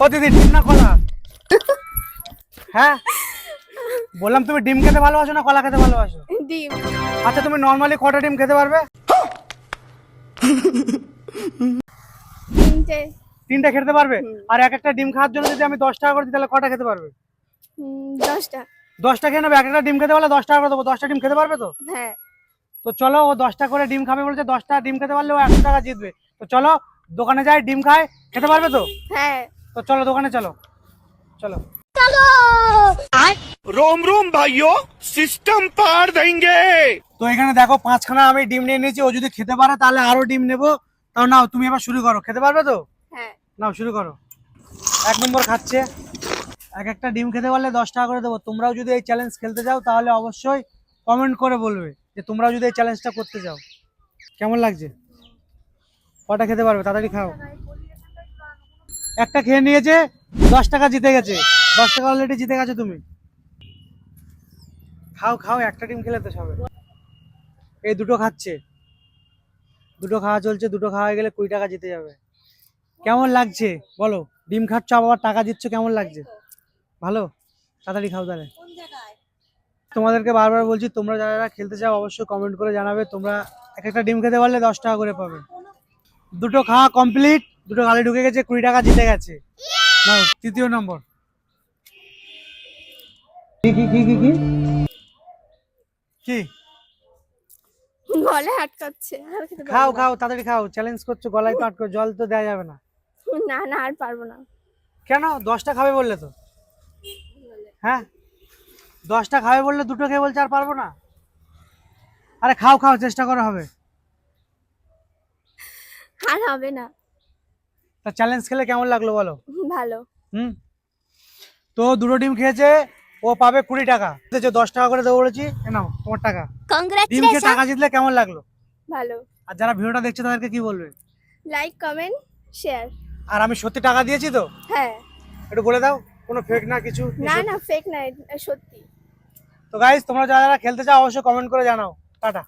ও দিদি ডিম না কলা? হ্যাঁ বললাম তুমি ডিম খেতে ভালোবাসো না কলা খেতে ভালোবাসো? ডিম। আচ্ছা তুমি নরমালি কটা ডিম খেতে পারবে? তিনটে। তিনটা খেতে পারবে? আর এক একটা ডিম খাওয়ার জন্য যদি আমি 10 টাকা করে দিই তাহলে কটা খেতে পারবে? 10টা। 10টা খেয়ে নেবে, এক একটা ডিম খেতে পারলে 10 টাকা করে দেবো। 10টা ডিম খেতে পারবে তো? হ্যাঁ। তো চলো, ও 10টা করে ডিম খাবে বলছে, 10টা ডিম খেতে পারলে ও 100 টাকা জিতবে। তো চলো দোকানে যাই, ডিম খাই, খেতে পারবে তো? হ্যাঁ। তো চলো দোকানে চলো। চলো रोम रोम भाइयों, सिस्टम पार देंगे। তো এখানে দেখো 5খানা আমি ডিম নিয়ে নিয়েছি, ও যদি খেতে পারে তাহলে আরো ডিম নেবো। তাও নাও, তুমি এবার শুরু করো, খেতে পারবে তো? হ্যাঁ। নাও শুরু করো। 1 নম্বর খাচ্ছে। এক একটা ডিম খেতে পারলে 10 টাকা করে দেবো। তোমরাও যদি এই চ্যালেঞ্জ খেলতে যাও তাহলে অবশ্যই কমেন্ট করে বলবে যে তোমরাও যদি এই চ্যালেঞ্জটা করতে যাও। কেমন লাগছে? কটা খেতে পারবে? তাড়াতাড়ি খাও। একটা খেয়ে নিয়েছে, 10 টাকা জিতে গেছে। 10 টাকা অলরেডি জিতে গেছে তুমি। খাও খাও, একটা ডিম খেলে তো সবে। এই দুটো খাচ্ছে, দুটো খাওয়া চলছে, দুটো খাওয়া হয়ে গেলে 20 টাকা জিতে যাবে। কেমন লাগছে বলো? ডিম খাচ্ছ আবার টাকা দিচ্ছ, কেমন লাগছে? ভালো? তাড়াতাড়ি খাও তাহলে। তোমাদেরকে বারবার বলছি, তোমরা যারা খেলতে চাও অবশ্যই কমেন্ট করে জানাবে। তোমরা এক একটা ডিম খেতে পারলে 10 টাকা করে পাবে। দুটো খাওয়া কমপ্লিট, দুটো গালে ঢুকে গেছে, 20 টাকা জিতে গেছে। নাও 3য় নম্বর। কি কি কি কি কি কি? গলে আটকাচ্ছে, আর খেতে পারবো খাও না। খাও তাড়াতাড়ি খাও, চ্যালেঞ্জ করছো, গলায় তো আটকো, জল তো দেওয়া যাবে না। না না, আর পারবো না। কেন? 10টা খাবে বললে তো। হ্যাঁ 10টা খাবে বললে, দুটো খেয়ে বলছে আর পারবো না। আরে খাও খাও, চেষ্টা করা হবে। আর হবে না। তা চ্যালেঞ্জ খেলে কেমন লাগলো বলো? ভালো। হুম। তো দুটো ডিম খেয়েছে, ও পাবে 20 টাকা। 10 টাকা করে দেবো বলেছি, এ নাও তোমার টাকা। ডিম খেয়ে টাকা জিতলে কেমন লাগলো? ভালো। আর যারা ভিডিওটা দেখছে তাদেরকে কি বলবে? Like, comment, share. আর আমি সত্যি টাকা দিয়েছি তো? হ্যাঁ। একটু বলে দাও, কোনো ফেক না কিছু? না না, ফেক না, এটা সত্যি। তো গাইস, তোমরা যারা যারা খেলতে চাও অবশ্যই কমেন্ট করে জানাও। টাটা।